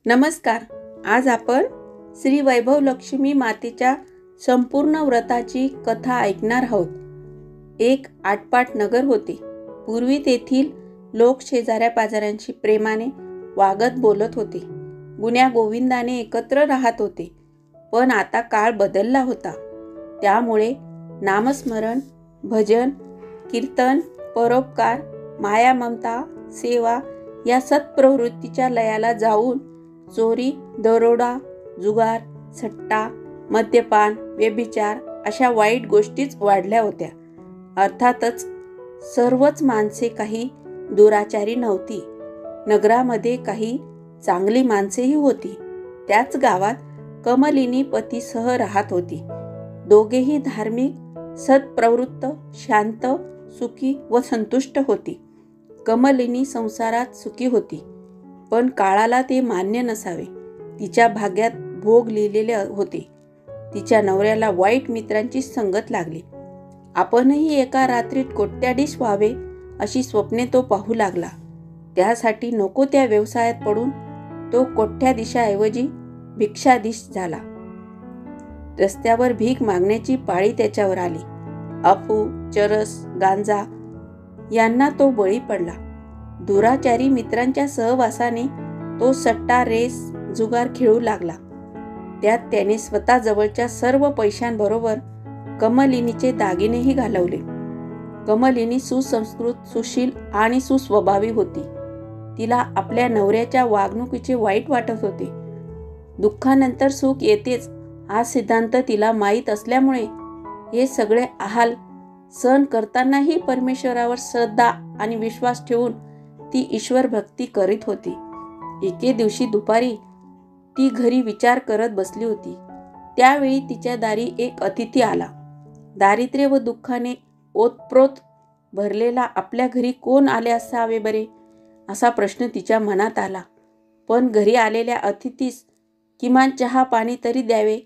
नमस्कार. आज आपण श्री वैभव लक्ष्मी मातेच्या संपूर्ण व्रताची कथा ऐकणार आहोत. एक आटपाट नगर होते. पूर्वी तेथील लोक शेजाऱ्या पाजाऱ्यांशी प्रेमाने वागत बोलत होते. गुण्या गोविंदाने एकत्र राहत होते. पण आता काळ बदलला होता. त्यामुळे नामस्मरण, भजन, कीर्तन, परोपकार, माया, ममता, सेवा या सत्प्रवृत्तीच्या लयाला जाऊन चोरी, दरोडा, जुगार, सट्टा, मद्यपान, व्यभिचार अशा वाईट गोष्टीच वाढल्या होत्या. अर्थातच सर्वच माणसे काही दुराचारी नव्हती. नगरामध्ये काही चांगली माणसेही होती. त्याच गावात कमलिनी पतीसह राहत होती. दोघेही धार्मिक, सत्प्रवृत्त, शांत, सुखी व संतुष्ट होती. कमलिनी संसारात सुखी होती, पण काळाला ते मान्य नसावे. तिच्या भाग्यात भोग लिहिलेले होते. तिच्या नवऱ्याला वाईट मित्रांची संगत लागली. आपणही एका रात्रीत कोट्याधीश व्हावे अशी स्वप्ने तो पाहू लागला. त्यासाठी नको त्या व्यवसायात पडून तो कोट्याधीशाऐवजी भिक्षाधीश झाला. रस्त्यावर भीक मागण्याची पाळी त्याच्यावर आली. अफू, चरस, गांजा यांना तो बळी पडला. दुराचारी मित्रांच्या सहवासाने तो सट्टा, रेस, जुगार खेळू लागला. त्यात त्याने स्वतःजवळच्या सर्व पैशांबरोबर कमलिनीचे दागिनेही घालवले. कमलिनी सुसंस्कृत, सुशील आणि सुस्वभावी होती. तिला आपल्या नवऱ्याच्या वागणुकीचे वाईट वाटत होते. दुःखानंतर सुख येतेच हा सिद्धांत तिला माहीत असल्यामुळे हे सगळे हाल सहन करतानाही परमेश्वरावर श्रद्धा आणि विश्वास ठेवून ती ईश्वर भक्ती करीत होती. एके दिवशी दुपारी ती घरी विचार करत बसली होती. त्यावेळी तिच्या दारी एक अतिथी आला. दारिद्र्य व दुःखाने ओतप्रोत भरलेला आपल्या घरी कोण आले असावे बरे, असा प्रश्न तिच्या मनात आला. पण घरी आलेल्या अतिथीस किमान चहा पाणी तरी द्यावे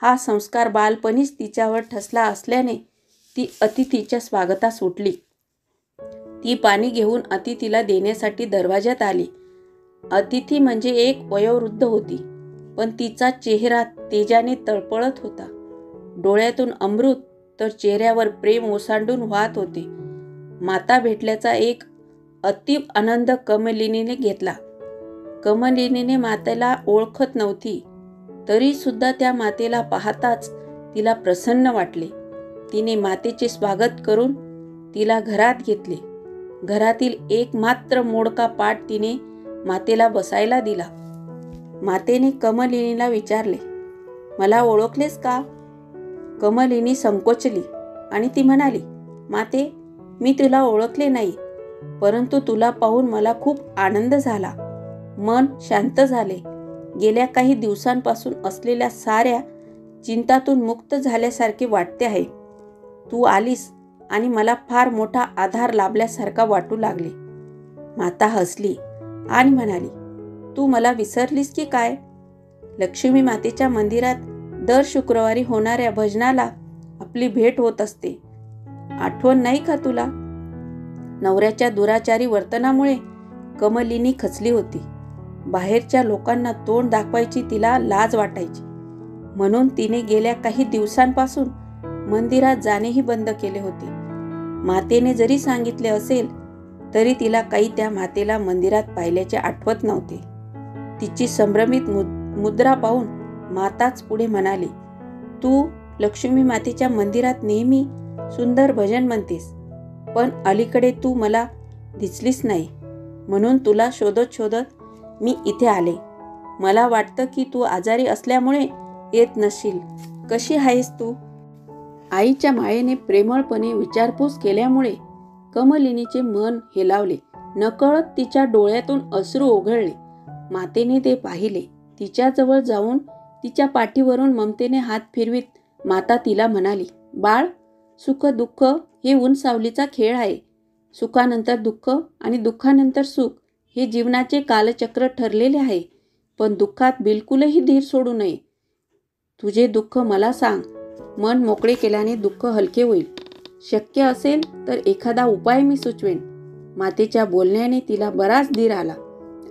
हा संस्कार बालपणीच तिच्यावर ठसला असल्याने ती अतिथीच्या स्वागतास उठली. ती पाणी घेऊन अतिथीला देण्यासाठी दरवाजात आली. अतिथी म्हणजे एक वयोवृद्ध होती, पण तिचा चेहरा तेजाने तळपळत होता. डोळ्यातून अमृत तर चेहऱ्यावर प्रेम ओसांडून वाहत होते. माता भेटल्याचा एक अतीव आनंद कमलिनीने घेतला. कमलिनीने मातेला ओळखत नव्हती, तरी सुद्धा त्या मातेला पाहताच तिला प्रसन्न वाटले. तिने मातेचे स्वागत करून तिला घरात घेतले. घरातील एकमात्र मोडका पाट तिने मातेला बसायला दिला. मातेने कमलिनीला विचारले, मला ओळखलेस का? कमलिनी संकोचली आणि ती म्हणाली, माते, मी तुला ओळखले नाही, परंतु तुला पाहून मला खूप आनंद झाला. मन शांत झाले. गेल्या काही दिवसांपासून असलेल्या साऱ्या चिंतातून मुक्त झाल्यासारखे वाटते आहे. तू आलीस आणि मला फार मोठा आधार लाभल्यासारखा वाटू लागले. माता हसली आणि म्हणाली, तू मला विसरलीस की काय? लक्ष्मी मातेच्या मंदिरात दर शुक्रवारी होणाऱ्या भजनाला आपली भेट होत असते. आठवण नाही का तुला? नवऱ्याच्या दुराचारी वर्तनामुळे कमलिनी खचली होती. बाहेरच्या लोकांना तोंड दाखवायची तिला लाज वाटायची. म्हणून तिने गेल्या काही दिवसांपासून मंदिरात जाणेही बंद केले होते. मातेने जरी सांगितले असेल तरी तिला काही त्या मातेला मंदिरात पाहिल्याचे आठवत नव्हते. तिची संभ्रमित मुद्रा पाहून माताच पुढे म्हणाली, तू लक्ष्मी मातेच्या मंदिरात नेहमी सुंदर भजन म्हणतेस, पण अलीकडे तू मला दिसलीस नाही. म्हणून तुला शोधत शोधत मी इथे आले. मला वाटतं की तू आजारी असल्यामुळे येत नसशील. कशी आहेस तू? आईच्या मायेने प्रेमळपणे विचारपूस केल्यामुळे कमलिनीचे मन हेलावले. नकळत तिच्या डोळ्यातून अश्रू ओघळले. मातेने ते पाहिले. तिच्याजवळ जाऊन तिच्या पाठीवरून ममतेने हात फिरवीत माता तिला म्हणाली, बाळ, सुख दुःख हे ऊन सावलीचा खेळ आहे. सुखानंतर दुःख आणि दुःखानंतर सुख हे जीवनाचे कालचक्र ठरलेले आहे. पण दुःखात बिलकुलही धीर सोडू नये. तुझे दुःख मला सांग. मन मोकळे केल्याने दुःख हलके होईल. शक्य असेल तर एखादा उपाय मी सुचवेन. मातेच्या बोलण्याने तिला बराच धीर आला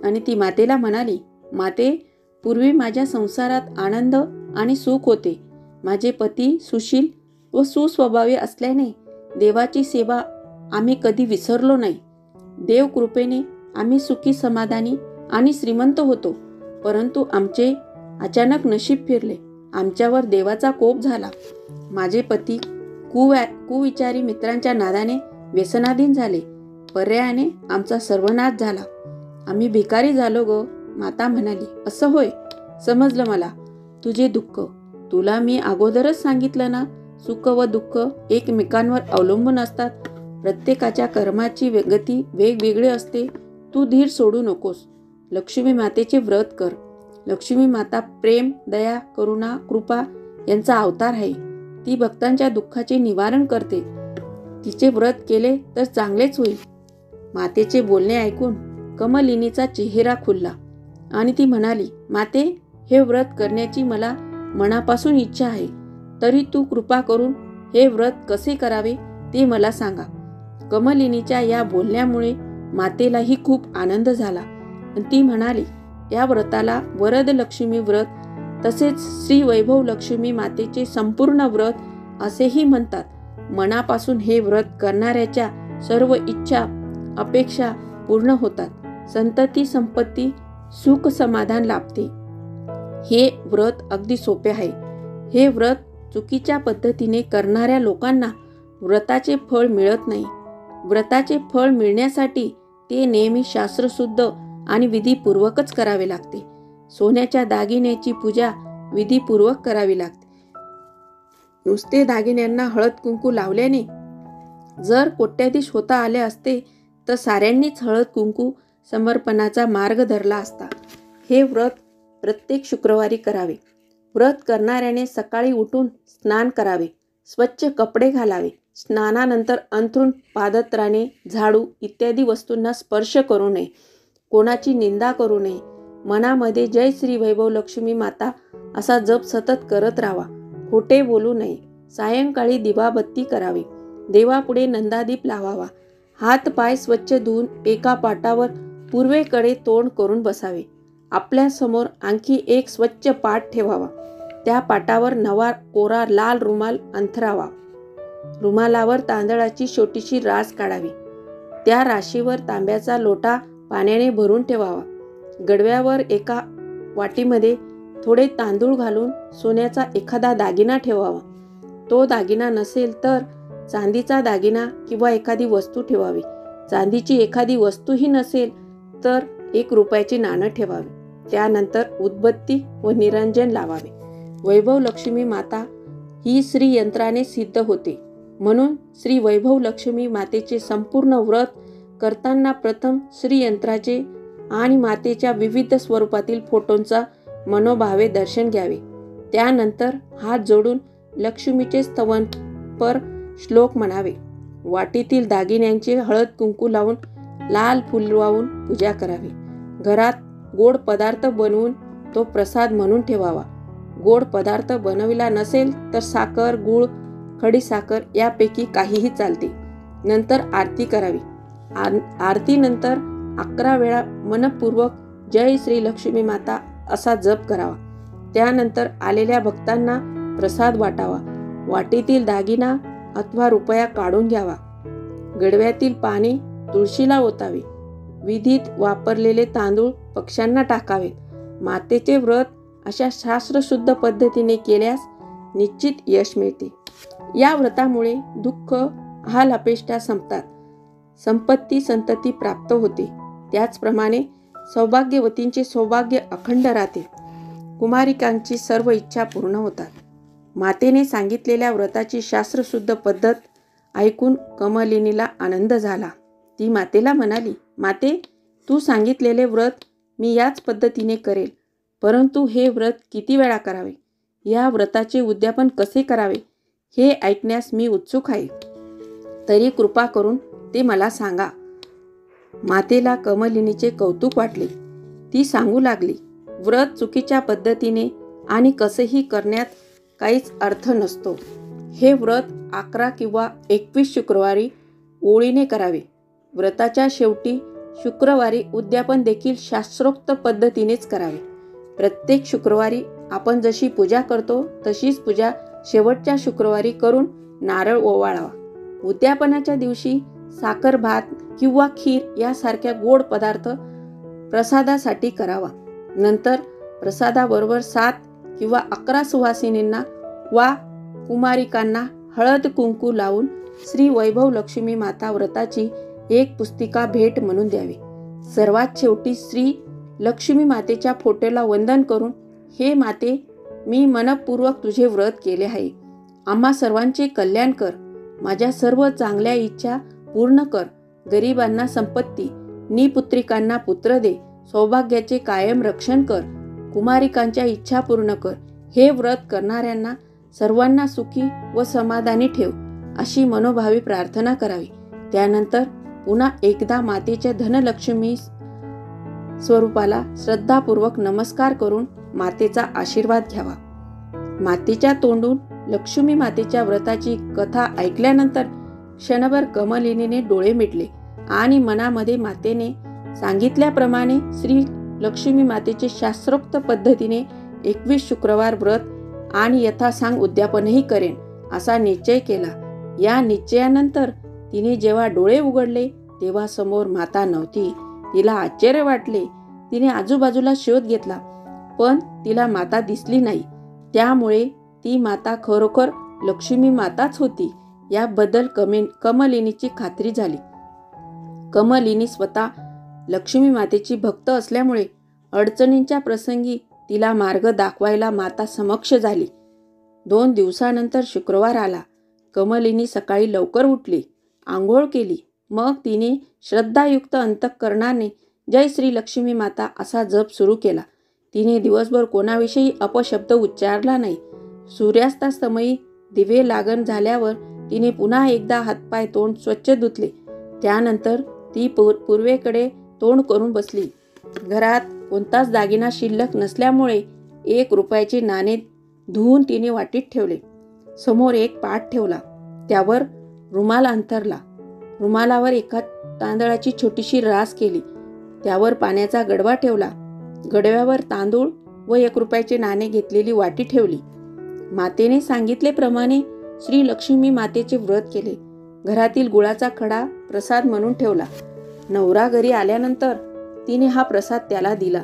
आणि ती मातेला म्हणाली, माते, पूर्वी माझ्या संसारात आनंद आणि सुख होते. माझे पती सुशील व सुस्वभावी असल्याने देवाची सेवा आम्ही कधी विसरलो नाही. देव कृपेने आम्ही सुखी, समाधानी आणि श्रीमंत होतो. परंतु आमचे अचानक नशीब फिरले. आमच्यावर देवाचा कोप झाला. माझे पती कुविचारी मित्रांच्या नादाने व्यसनाधीन झाले. पर्यायाने आमचा सर्वनाश झाला. आम्ही भिकारी झालो ग. माता म्हणाली, असं होय, समजलं मला तुझे दुःख. तुला मी अगोदरच सांगितलं ना, सुख व दुःख एकमेकांवर अवलंबून असतात. प्रत्येकाच्या कर्माची गती वेगवेगळी असते. तू धीर सोडू नकोस. लक्ष्मी मातेचे व्रत कर. लक्ष्मी माता प्रेम, दया, करुणा, कृपा यांचा अवतार आहे. ती भक्तांच्या दुःखाचे निवारण करते. तिचे व्रत केले तर चांगलेच होईल. मातेचे बोलणे ऐकून कमलिनीचा चेहरा खुलला आणि ती म्हणाली, माते, हे व्रत करण्याची मला मनापासून इच्छा आहे. तरी तू कृपा करून हे व्रत कसे करावे ते मला सांगा. कमलिनीच्या या बोलण्यामुळे मातेलाही खूप आनंद झाला. ती म्हणाली, या व्रताला वरद लक्ष्मी व्रत तसेच श्री वैभव लक्ष्मी मातेचे संपूर्ण व्रत असेही म्हणतात. मनापासून हे व्रत करणाऱ्याच्या सर्व इच्छा, अपेक्षा पूर्ण होतात. संतती, संपत्ती, सुख, समाधान लाभते. हे व्रत अगदी सोपे आहे. हे व्रत चुकीच्या पद्धतीने करणाऱ्या लोकांना व्रताचे फळ मिळत नाही. व्रताचे फळ मिळण्यासाठी ते नेहमी शास्त्रशुद्ध आणि विधीपूर्वकच करावे लागते. सोन्याच्या दागिन्याची पूजा विधीपूर्वक करावी लागते. नुसते दागिन्यांना हळद कुंकू लावल्याने जर कोट्याधीश होता आले असते तर साऱ्यांनीच हळद कुंकू समर्पणाचा मार्ग धरला असता. हे व्रत प्रत्येक शुक्रवारी करावे. व्रत करणाऱ्याने सकाळी उठून स्नान करावे, स्वच्छ कपडे घालावे. स्नानानंतर अंथरूण, पादत्राणे, झाडू इत्यादी वस्तूंना स्पर्श करू नये. कोणाची निंदा करू नये. मनामध्ये जय श्री वैभव लक्ष्मी माता असा जप सतत करत राहावा. खोटे बोलू नये. सायंकाळी दिवाबत्ती करावी. देवापुढे नंदादीप लावावा. हात पाय स्वच्छ धुवून एका पाटावर पूर्वेकडे तोंड करून बसावे. आपल्या समोर आणखी एक स्वच्छ पाट ठेवावा. त्या पाटावर नवा कोरा लाल रुमाल अंथरावा. रुमालावर तांदळाची छोटीशी रास काढावी. त्या राशीवर तांब्याचा लोटा पाण्याने भरून ठेवावा. गडव्यावर एका वाटीमध्ये थोडे तांदूळ घालून सोन्याचा एखादा दागिना ठेवावा. तो दागिना नसेल तर चांदीचा दागिना किंवा एखादी वस्तू ठेवावी. चांदीची एखादी वस्तूही नसेल तर 1 रुपयाचे नाणं ठेवावे. त्यानंतर उदबत्ती व निरंजन लावावे. वैभव लक्ष्मी माता ही श्री यंत्राने सिद्ध होते. म्हणून श्री वैभव लक्ष्मी मातेचे संपूर्ण व्रत करताना प्रथम श्री यंत्राचे आणि मातेच्या विविध स्वरूपातील फोटोंचा मनोभावे दर्शन घ्यावे. त्यानंतर हात जोडून लक्ष्मीचे स्तवनपर श्लोक म्हणावे. वाटीतील दागिन्यांचे हळद कुंकू लावून लाल फूल वाहून पूजा करावी. घरात गोड पदार्थ बनवून तो प्रसाद म्हणून ठेवावा. गोड पदार्थ बनविला नसेल तर साखर, गूळ, खडीसाखर यापैकी काहीही चालते. नंतर आरती करावी. आरतीनंतर 11 वेळा मनपूर्वक जय श्री लक्ष्मी माता असा जप करावा. त्यानंतर आलेल्या भक्तांना प्रसाद वाटावा. वाटीतील दागिना अथवा रुपया काढून घ्यावा. गडव्यातील पाणी तुळशीला ओतावे. विधीत वापरलेले तांदूळ पक्ष्यांना टाकावे. मातेचे व्रत अशा शास्त्रशुद्ध पद्धतीने केल्यास निश्चित यश मिळते. या व्रतामुळे दुःख, हाल, अपेष्टा संपतात. संपत्ती, संतती प्राप्त होते. त्याचप्रमाणे सौभाग्यवतींचे सौभाग्य अखंड राहते. कुमारिकांची सर्व इच्छा पूर्ण होतात. मातेने सांगितलेल्या व्रताची शास्त्रशुद्ध पद्धत ऐकून कमलिनीला आनंद झाला. ती मातेला म्हणाली, माते, तू सांगितलेले व्रत मी याच पद्धतीने करेल. परंतु हे व्रत किती वेळा करावे, या व्रताचे उद्यापन कसे करावे हे ऐकण्यास मी उत्सुक आहे. तरी कृपा करून ते मला सांगा. मातेला कमलिनीचे कौतुक वाटले. ती सांगू लागली, व्रत चुकीच्या पद्धतीने आणि कसेही करण्यात काहीच अर्थ नसतो. हे व्रत 11 किंवा 21 शुक्रवारी ओळीने करावे. व्रताच्या शेवटी शुक्रवारी उद्यापन देखील शास्त्रोक्त पद्धतीनेच करावे. प्रत्येक शुक्रवारी आपण जशी पूजा करतो तशीच पूजा शेवटच्या शुक्रवारी करून नारळ ओवाळावा. उद्यापनाच्या दिवशी साखर भात किंवा खीर यासारख्या गोड पदार्थ प्रसादासाठी करावा. नंतर प्रसादाबरोबर 7 किंवा 11 सुवासिनींना वा कुमारिकांना हळद कुंकू लावून श्री वैभव लक्ष्मी माता व्रताची एक पुस्तिका भेट म्हणून द्यावी. सर्वात शेवटी श्री लक्ष्मी मातेच्या फोटोला वंदन करून, हे माते, मी मनपूर्वक तुझे व्रत केले आहे. आम्हा सर्वांचे कल्याण कर. माझ्या सर्व चांगल्या इच्छा पूर्ण कर. गरिबांना संपत्ती, निपुत्रिकांना पुत्र दे. सौभाग्याचे कायम रक्षण कर. कुमारिकांच्या इच्छा पूर्ण कर. हे व्रत करणाऱ्यांना सर्वांना सुखी व समाधानी ठेव, अशी मनोभावी प्रार्थना करावी. त्यानंतर पुन्हा एकदा मातेच्या धनलक्ष्मी स्वरूपाला श्रद्धापूर्वक नमस्कार करून मातेचा आशीर्वाद घ्यावा. मातेच्या तोंडून लक्ष्मी मातेच्या व्रताची कथा ऐकल्यानंतर क्षणभर कमलिनीने डोळे मिटले आणि मनामध्ये मातेने सांगितल्याप्रमाणे श्री लक्ष्मी मातेचे शास्त्रोक्त पद्धतीने 21 शुक्रवार व्रत आणि यथासांग उद्यापनही करेन असा निश्चय केला. या निश्चयानंतर तिने जेव्हा डोळे उघडले तेव्हा समोर माता नव्हती. तिला आश्चर्य वाटले. तिने आजूबाजूला शोध घेतला, पण तिला माता दिसली नाही. त्यामुळे ती माता खरोखर लक्ष्मी माताच होती याबद्दल कमलिनीची खात्री झाली. कमलिनी स्वतः लक्ष्मी मातेची भक्त असल्यामुळे अडचणींच्या प्रसंगी तिला मार्ग दाखवायला माता समक्ष झाली. 2 दिवसानंतर शुक्रवार आला. कमलिनी सकाळी लवकर उठली, आंघोळ केली. मग तिने श्रद्धायुक्त अंतःकरणाने जय श्री लक्ष्मी माता असा जप सुरू केला. तिने दिवसभर कोणाविषयी अपशब्द उच्चारला नाही. सूर्यास्तासमयी दिवे लागण झाल्यावर तिने पुन्हा एकदा हातपाय तोंड स्वच्छ धुतले. त्यानंतर ती पूर्वेकडे तोंड करून बसली. घरात कोणताच दागिना शिल्लक नसल्यामुळे 1 रुपयाचे नाणे धुवून तिने वाटीत ठेवले. समोर एक पाट ठेवला. त्यावर रुमाल अंथरला. रुमालावर एका तांदळाची छोटीशी रास केली. त्यावर पाण्याचा गडवा ठेवला. गडव्यावर तांदूळ व 1 रुपयाचे नाणे घेतलेली वाटी ठेवली. मातेने सांगितल्याप्रमाणे श्री लक्ष्मी मातेचे व्रत केले. घरातील गुळाचा खडा प्रसाद म्हणून ठेवला. नवरा घरी आल्यानंतर तिने हा प्रसाद त्याला दिला.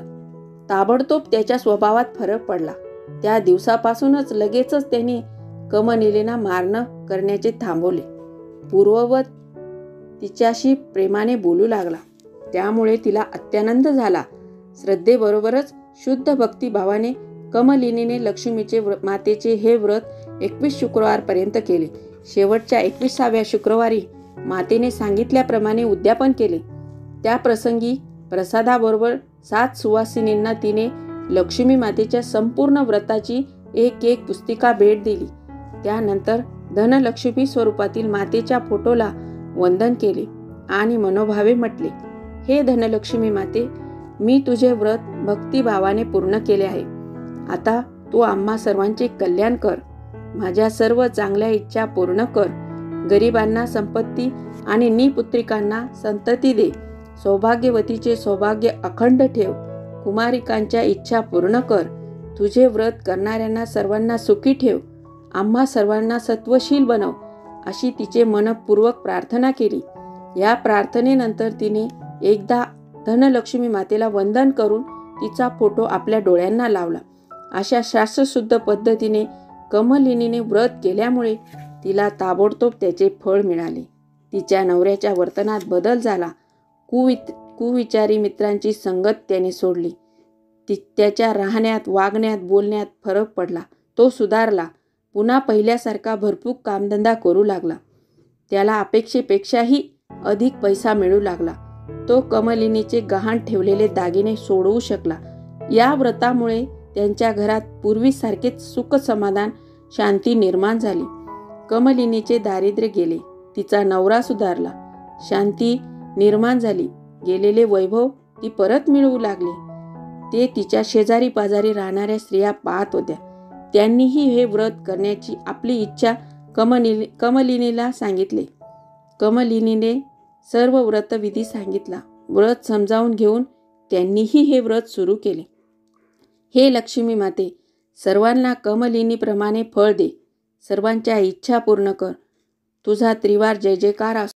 ताबडतोब त्याच्या स्वभावात फरक पडला. त्या दिवसापासूनच लगेचच त्याने कमलिनीला मारणं करण्याचे थांबवले. पूर्ववत तिच्याशी प्रेमाने बोलू लागला. त्यामुळे तिला अत्यानंद झाला. श्रद्धेबरोबरच शुद्ध भक्तिभावाने कमलिनीने लक्ष्मीचे मातेचे हे व्रत 21 शुक्रवारपर्यंत केले. शेवटच्या 21व्या शुक्रवारी मातेने सांगितल्याप्रमाणे उद्यापन केले. त्या प्रसंगी प्रसादाबरोबर 7 सुवासिनींना तिने लक्ष्मी मातेच्या संपूर्ण व्रताची एक पुस्तिका भेट दिली. त्यानंतर धनलक्ष्मी स्वरूपातील मातेच्या फोटोला वंदन केले आणि मनोभावे म्हटले, हे धनलक्ष्मी माते, मी तुझे व्रत भक्तिभावाने पूर्ण केले आहे. आता तू आम्हा सर्वांचे कल्याण कर. माझ्या सर्व चांगल्या इच्छा पूर्ण कर. गरिबांना संपत्ती आणि निपुत्रिकांना संतती दे. सौभाग्यवतीचे सौभाग्य अखंड ठेव. कुमारिकांच्या इच्छा पूर्ण कर. तुझे व्रत करणाऱ्यांना सर्वांना सुखी ठेव. आम्हा सर्वांना सत्वशील बनव, अशी तिचे मनपूर्वक प्रार्थना केली. या प्रार्थनेनंतर तिने एकदा धनलक्ष्मी मातेला वंदन करून तिचा फोटो आपल्या डोळ्यांना लावला. अशा शास्त्रशुद्ध पद्धतीने कमलिनीने व्रत केल्यामुळे तिला ताबडतोब त्याचे फळ मिळाले. तिच्या नवऱ्याच्या वर्तनात बदल झाला. कुविचारी मित्रांची संगत त्याने सोडली. त्याच्या राहण्यात, वागण्यात, बोलण्यात फरक पडला. तो सुधारला. पुन्हा पहिल्यासारखा भरपूर कामधंदा करू लागला. त्याला अपेक्षेपेक्षाही अधिक पैसा मिळू लागला. तो कमलिनीचे गहाण ठेवलेले दागिने सोडवू शकला. या व्रतामुळे त्यांच्या घरात पूर्वीसारखेच सुख, समाधान, शांती निर्माण झाली. कमलिनीचे दारिद्र्य गेले. तिचा नवरा सुधारला. शांती निर्माण झाली. गेलेले वैभव ती परत मिळवू लागली. ते तिच्या शेजारी पाजारी राहणाऱ्या स्त्रिया पाहत होत्या. त्यांनीही हे व्रत करण्याची आपली इच्छा कमलिनीला सांगितले. कमलिनीने सर्व व्रतविधी सांगितला. व्रत समजावून घेऊन त्यांनीही हे व्रत सुरू केले. हे लक्ष्मी माते, सर्वांना कमलिनीप्रमाणे फळ दे. सर्वांच्या इच्छा पूर्ण कर. तुझा त्रिवार जय जयकार असो.